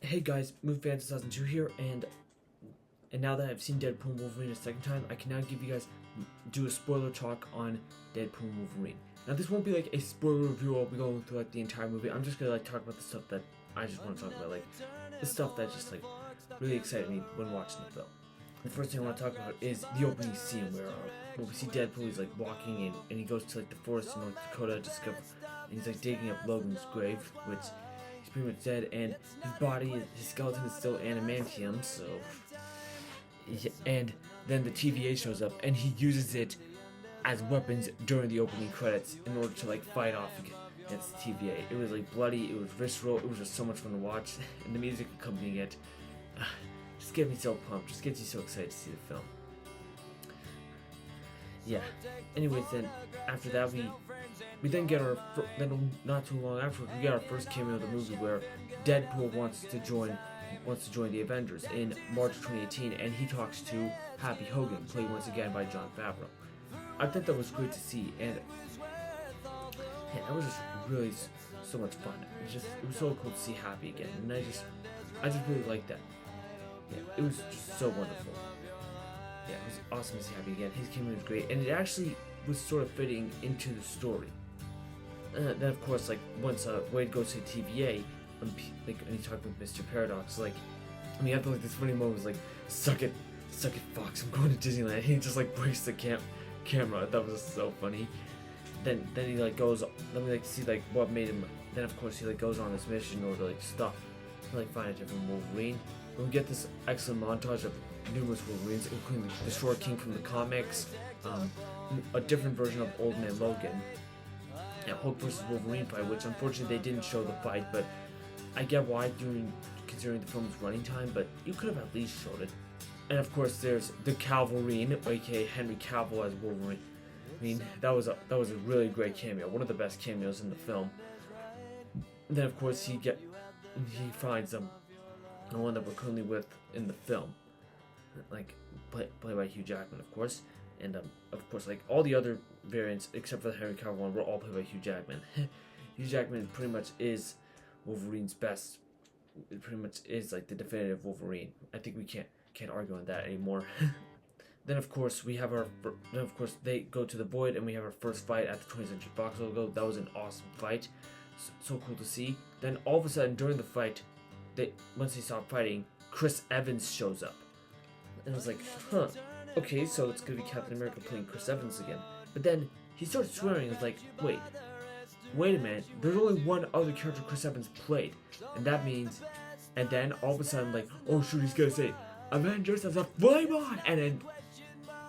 Hey guys, MovieFan 2002 here, and now that I've seen Deadpool and Wolverine a second time, I can now give you guys do a spoiler talk on Deadpool and Wolverine. Now this won't be like a spoiler review. I'll be going through like the entire movie. I'm just gonna like talk about the stuff that I just want to talk about, like the stuff that just like really excited me when watching the film. The first thing I want to talk about is the opening scene where we see Deadpool. He's like walking in, and he goes to like the forest in North Dakota to discover, and he's like digging up Logan's grave, which he's pretty much dead, and his body, his skeleton is still adamantium. So, yeah, and then the TVA shows up, and he uses it as weapons during the opening credits in order to like fight off against the TVA. It was like bloody, it was visceral, it was just so much fun to watch, and the music accompanying it just gets me so pumped, just gets you so excited to see the film. Yeah. Anyways, then after that we then get our then not too long after we get our first cameo of the movie where Deadpool wants to join the Avengers in March 2018, and he talks to Happy Hogan, played once again by Jon Favreau. I thought that was great to see, and yeah, that was just really so much fun. It was so cool to see Happy again, and I just really liked that. Yeah, it was just so wonderful. Yeah, it was awesome to see Happy again. His cameo was great, and it actually was sort of fitting into the story. Then of course, like once Wade goes to TVA, and he's talking with Mr. Paradox, like, I mean, after like this funny moment was like, suck it, Fox, I'm going to Disneyland. And he just like breaks the camera. That was just so funny. Then he like goes. Then we like see like what made him. Then of course he like goes on this mission in order to like stop, to like find a different Wolverine. And we get this excellent montage of numerous Wolverines, including the Short King from the comics, a different version of Old Man Logan, and Hulk vs. Wolverine fight, which unfortunately they didn't show the fight, but I get why, considering the film's running time, but you could have at least showed it. And of course there's the Calverine, aka Henry Cavill as Wolverine. I mean, that was a really great cameo, one of the best cameos in the film. And then of course he finds the one that we're currently with in the film, like played by Hugh Jackman, of course, and of course like all the other variants except for the Henry Cavill one were all played by Hugh Jackman. Hugh Jackman pretty much is Wolverine's best. It pretty much is like the definitive Wolverine. I think we can't argue on that anymore. Then of course they go to the Void, and we have our first fight at the 20th Century Fox logo. That was an awesome fight, so cool to see. Then all of a sudden during the fight, once they stop fighting, Chris Evans shows up, and I was like, huh, okay, so it's gonna be Captain America playing Chris Evans again. But then he starts swearing. It's like, wait a minute, there's only one other character Chris Evans played, and that means, and then all of a sudden, like, oh shoot, he's gonna say Avengers as a flame on, and then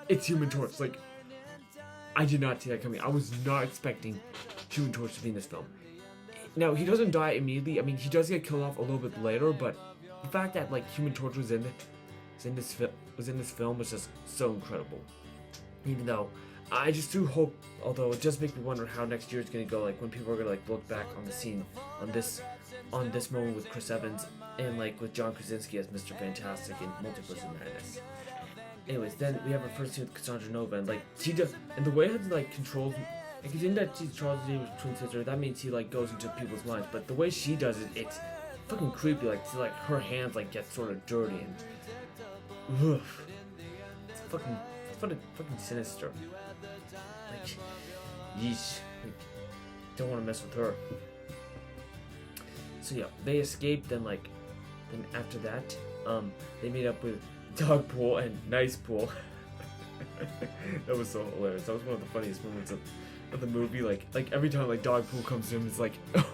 it's Human Torch. Like, I did not see that coming. I was not expecting Human Torch to be in this film. Now, he doesn't die immediately. I mean, he does get killed off a little bit later, but the fact that like Human Torch was in this film was just so incredible. Even though I just do hope, although it does make me wonder how next year is gonna go. Like when people are gonna like look back on the scene on this moment with Chris Evans and like with John Krasinski as Mr. Fantastic in Multiverse of Madness. Anyways, then we have our first scene with Cassandra Nova, and like she does, and the way that like controls, like in that she's Charles Xavier's twin sister, that means he like goes into people's minds. But the way she does it, it's fucking creepy. Like see, like her hands like get sort of dirty and it's fucking sinister. Like, yeesh. Like, don't want to mess with her. So yeah, they escaped. Then after that, they meet up with Dogpool and Nicepool. That was so hilarious. That was one of the funniest moments of the movie. Like every time like Dogpool comes to him, it's like, oh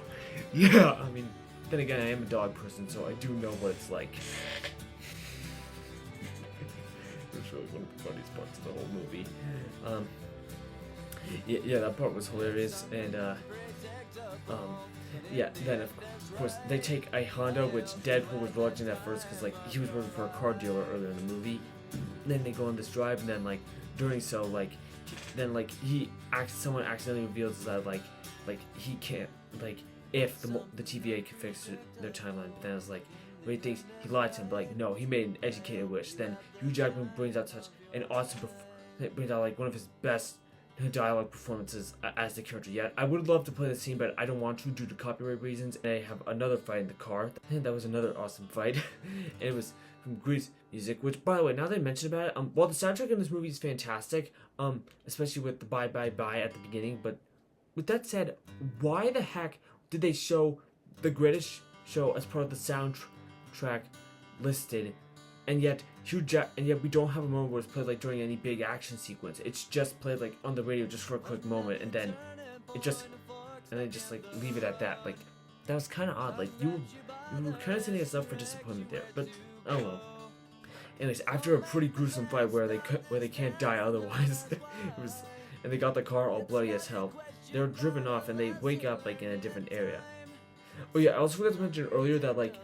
yeah. I mean, then again, I am a dog person, so I do know what it's like. It was really one of the funniest parts of the whole movie. Yeah, that part was hilarious, and yeah. Then of course they take a Honda, which Deadpool was reluctant at first because like he was working for a car dealer earlier in the movie. And then they go on this drive, and then like during so like then like someone accidentally reveals that like he can't, like if the TVA can fix their timeline. But then it's like, where he thinks he lied to him, but like no, he made an educated wish. Then Hugh Jackman brings out such an awesome brings out like one of his best dialogue performances as the character yet. I would love to play the scene, but I don't want to due to copyright reasons. And I have another fight in the car. That was another awesome fight. And it was from Grease music, which, by the way, now that I mentioned about it, while the soundtrack in this movie is fantastic, especially with the bye bye bye at the beginning, but with that said, why the heck did they show the greatest show as part of the soundtrack listed, and yet we don't have a moment where it's played like during any big action sequence? It's just played like on the radio just for a quick moment, and then just like leave it at that. Like, that was kind of odd. Like, you were kind of setting us up for disappointment there, but oh well. Anyways, after a pretty gruesome fight where they can't die otherwise, and they got the car all bloody as hell. They're driven off and they wake up like in a different area. Oh yeah, I also forgot to mention earlier that like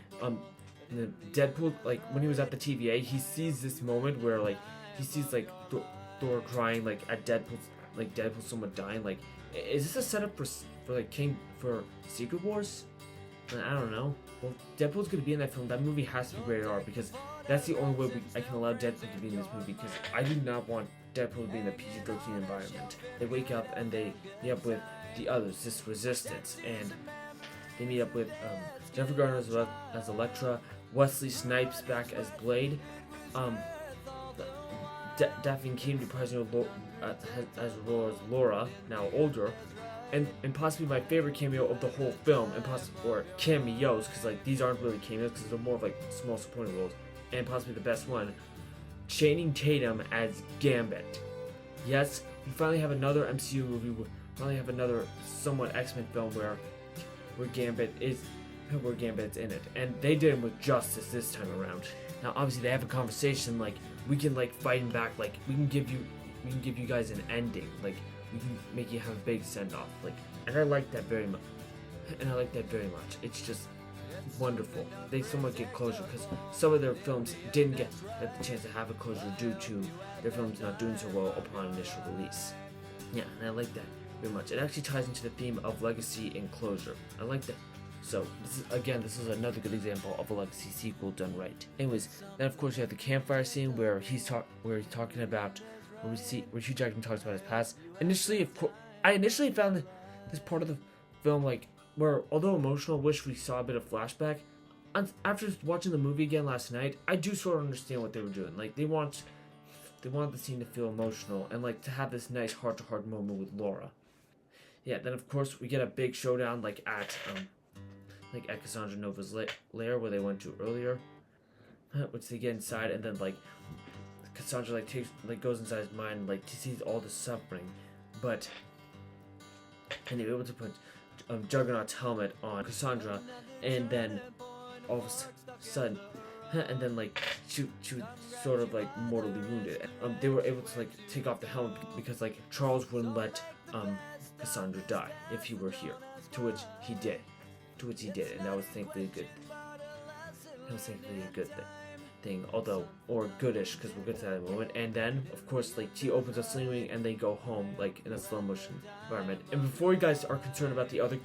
Deadpool, like when he was at the TVA, he sees this moment where like he sees like Thor crying like at Deadpool somewhat dying. Like, is this a setup for Secret Wars? I don't know. Well, Deadpool's gonna be in that film. That movie has to be rated R because that's the only way I can allow Deadpool to be in this movie, because I do not want Deadpool to be in a PG-13 environment. They wake up and they meet up with the others, this resistance, and they meet up with Jennifer Garner as Elektra, Wesley Snipes back as Blade, Daphne Keane reprising as Laura, now older, and possibly my favorite cameo of the whole film, or cameos, because like these aren't really cameos because they're more of like small supporting roles, and possibly the best one, Channing Tatum as Gambit. Yes, we finally have another MCU movie. We finally have another somewhat X-Men film where Gambit's in it, and they did him with justice this time around. Now, obviously, they have a conversation like we can like fight him back. Like we can give you guys an ending. Like we can make you have a big send off. Like, and I like that very much. It's just wonderful. They somewhat get closure because some of their films didn't get the chance to have a closure due to their films not doing so well upon initial release. Yeah, and I like that very much. It actually ties into the theme of legacy and closure. I like that. So this is another good example of a legacy sequel done right. Anyways, then of course you have the campfire scene where he's talking about where Hugh Jackman talks about his past. I initially found this part of the film like where, although emotional, wish we saw a bit of flashback. After watching the movie again last night, I do sort of understand what they were doing. Like they want the scene to feel emotional and like to have this nice heart-to-heart moment with Laura. Yeah, then of course we get a big showdown like at Cassandra Nova's lair where they went to earlier, which they get inside, and then like Cassandra goes inside his mind, like he sees all the suffering, and they're able to put Juggernaut's helmet on Cassandra, and then all of a sudden, and then like she was sort of like mortally wounded. They were able to like take off the helmet because like Charles wouldn't let Cassandra die if he were here, to which he did, and that was thankfully a good thing, or goodish, because we'll get to that in a moment. And then of course like she opens a sling ring and they go home like in a slow motion environment. And before you guys are concerned about the other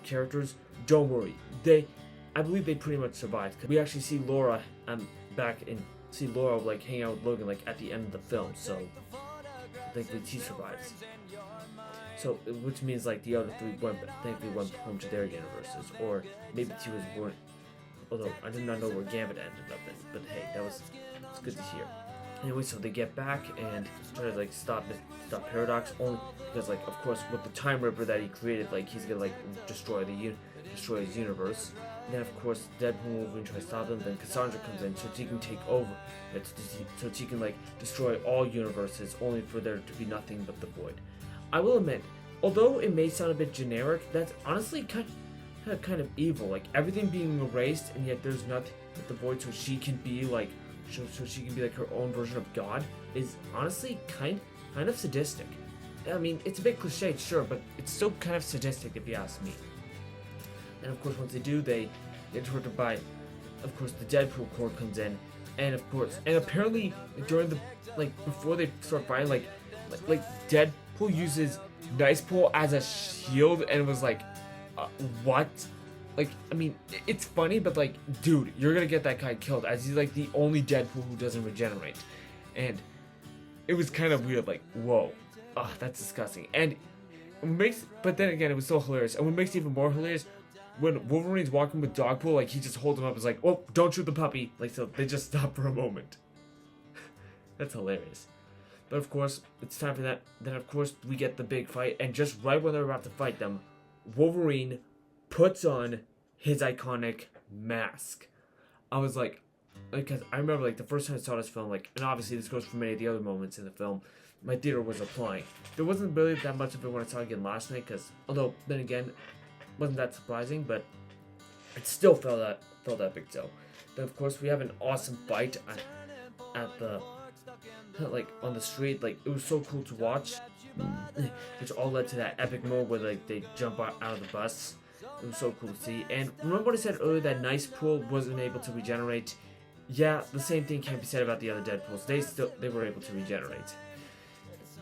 characters, don't worry, I believe they pretty much survived, because we actually see Laura like hanging out with Logan like at the end of the film, so thankfully she survives. So, which means like the other three thankfully went home to their universes, or maybe she was born. Although I did not know where Gambit ended up in, but hey, it's good to hear. Anyway, so they get back and try to like stop Paradox, only because like of course with the Time Ripper that he created, like he's gonna like destroy his universe. And then of course Deadpool and Wolverine try to stop them. Then Cassandra comes in so she can take over, so she can like destroy all universes, only for there to be nothing but the Void. I will admit, although it may sound a bit generic, that's honestly kind of evil. Like everything being erased, and yet there's nothing but the Void, so she can be like, so she can be like her own version of God, is honestly kind of sadistic. I mean, it's a bit cliched, sure, but it's still kind of sadistic if you ask me. And of course, once they do, they get interrupted by, of course, the Deadpool Corps comes in, and of course, and apparently during the before they start fighting, like Deadpool uses Nice Pole as a shield, and was like, what? Like, I mean, it's funny, but like, dude, you're gonna get that guy killed, as he's like the only Deadpool who doesn't regenerate. And it was kind of weird, like, whoa. Oh, that's disgusting. And but then again, it was so hilarious. And what makes it even more hilarious, when Wolverine's walking with Dogpool, like he just holds him up, and is like, "Oh, don't shoot the puppy!" Like so, they just stop for a moment. That's hilarious. But of course, it's time for that. Then of course we get the big fight, and just right when they're about to fight them, Wolverine puts on his iconic mask. I was like, because I remember like the first time I saw this film, like, and obviously this goes for many of the other moments in the film, my theater was applying. There wasn't really that much of it when I saw it again last night, because although then again, wasn't that surprising, but it still felt that big deal. Then of course we have an awesome fight at the like on the street. Like it was so cool to watch, which all led to that epic moment where like they jump out of the bus. It was so cool to see. And remember what I said earlier, that Nice Pool wasn't able to regenerate? Yeah, the same thing can't be said about the other Deadpools. They were able to regenerate.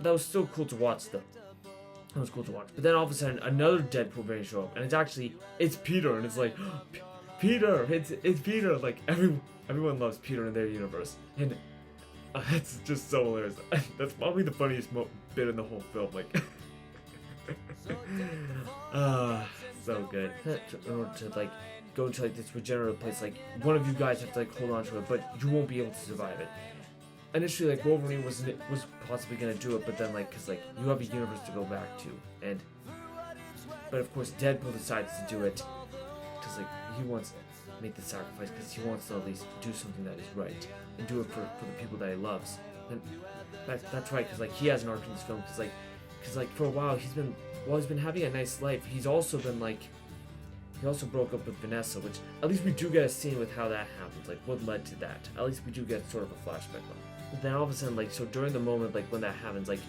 That was still cool to watch though. That was cool to watch. But then all of a sudden another Deadpool variant show up, and it's Peter, and it's like Peter, it's Peter. Like everyone loves Peter in their universe, and it's just so hilarious. That's probably the funniest bit in the whole film. Like, so good. In order to like go into like this regenerative place, like one of you guys have to like hold on to it, but you won't be able to survive it. Initially, like Wolverine was possibly gonna do it, but then like, cause like you have a universe to go back to, but of course Deadpool decides to do it, cause like he wants to make the sacrifice, cause he wants to at least do something that is right and do it for the people that he loves. And that's right, cause like he has an arc in this film, cause like for a while he's been having a nice life. He also broke up with Vanessa, which at least we do get a scene with how that happens, like what led to that. At least we do get sort of a flashback on. But then all of a sudden, like, so during the moment, like when that happens, like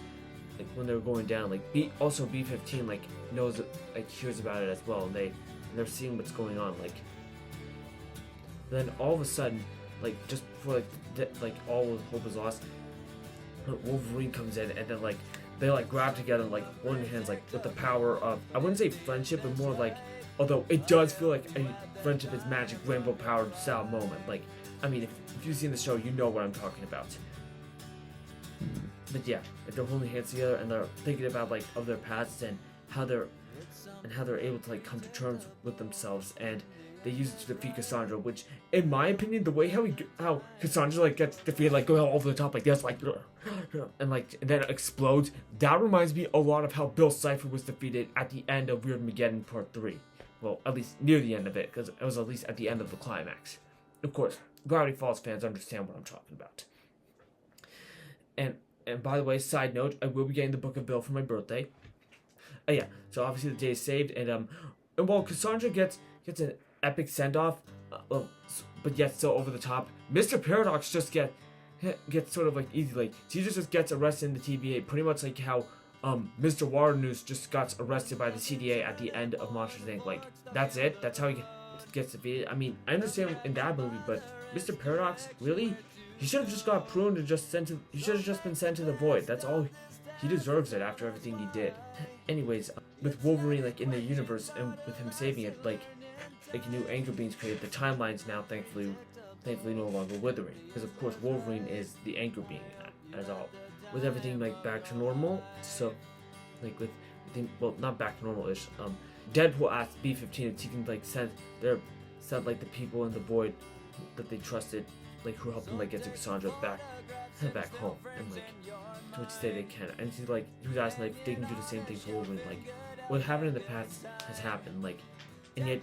when they're going down, like B15 like knows, like hears about it as well, and they're seeing what's going on, like. Then all of a sudden, like just before like all hope is lost, Wolverine comes in, and then like they like grab together, like holding hands, like with the power of, I wouldn't say friendship, but more like, although it does feel like a friendship is magic rainbow powered style moment. Like, I mean, if you've seen the show, you know what I'm talking about. But yeah, if they're holding hands together and they're thinking about like of their past and how they're able to like come to terms with themselves, and they use it to defeat Cassandra, which in my opinion, the way how Cassandra like gets defeated, like going over the top like this, like and then it explodes, that reminds me a lot of how Bill Cipher was defeated at the end of Weirdmageddon Part 3. Well, at least near the end of it, because it was at least at the end of the climax. Of course, Gravity Falls fans understand what I'm talking about. And by the way, side note, I will be getting the Book of Bill for my birthday. Yeah, so obviously the day is saved, and while Cassandra gets an epic send-off, but yet still over the top, Mr. Paradox just gets sort of like easy, like he just gets arrested in the TVA, pretty much like how Mr. Waternoose just got arrested by the CDA at the end of Monsters Inc. Like, that's it? That's how he gets defeated? I mean, I understand in that movie, but Mr. Paradox, really? He should have just got pruned and he should have just been sent to the void. That's all. He deserves it after everything he did. Anyways, with Wolverine, like, in the universe, and with him saving it, like a new anchor being created, the timeline's now thankfully no longer withering. Because, of course, Wolverine is the anchor being, as all. With everything like back to normal, so like not back to normal-ish. Deadpool asked B15 if he can like send like the people in the void that they trusted, like who helped them like get to Cassandra back home, and like to which day they can. And he was asking like if they can do the same thing for Wolverine, like what happened in the past has happened, like, and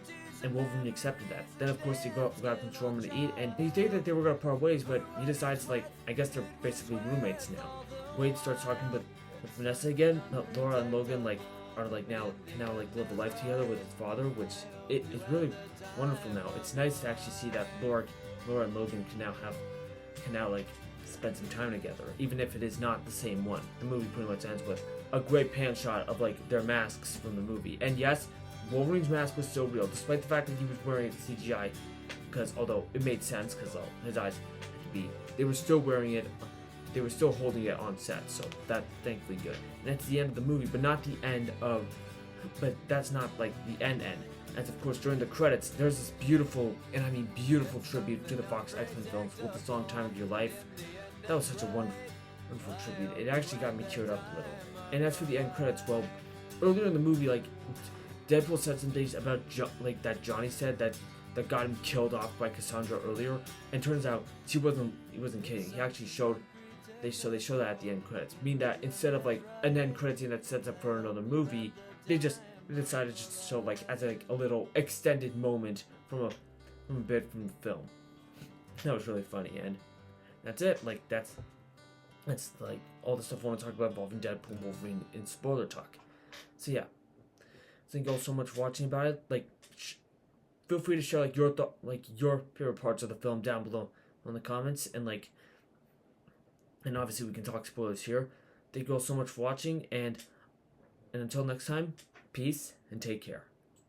Wolverine accepted that. Then of course he got control him to eat, and he stated that they were gonna part ways, but he decides like I guess they're basically roommates now. Wade starts talking with Vanessa again. Laura and Logan can now live a life together with his father, which is really wonderful now. It's nice to actually see that Laura and Logan can now spend some time together, even if it is not the same one. The movie pretty much ends with a great pan shot of like their masks from the movie. And yes, Wolverine's mask was still real, despite the fact that he was wearing CGI, because although it made sense because his eyes had to be, they were still wearing it. They were still holding it on set, so that's thankfully good. And that's the end of the movie, but that's not like the end. As of course during the credits, there's this beautiful, and I mean beautiful tribute to the Fox X-Men films with the song "Time of Your Life." That was such a wonderful tribute. It actually got me teared up a little. And as for the end credits, well, earlier in the movie, like Deadpool said some things about like that Johnny said that got him killed off by Cassandra earlier, and turns out he wasn't kidding. He actually showed they show that at the end credits, meaning that instead of like an end credits scene that sets up for another movie, they decided just to show like as like a little extended moment from a bit from the film. That was really funny, and that's it. Like that's like all the stuff I want to talk about involving Deadpool and Wolverine in spoiler talk. So yeah, thank you all so much for watching about it. Like, feel free to share like your your favorite parts of the film down below in the comments, and obviously we can talk spoilers here. Thank you all so much for watching, and until next time, peace and take care.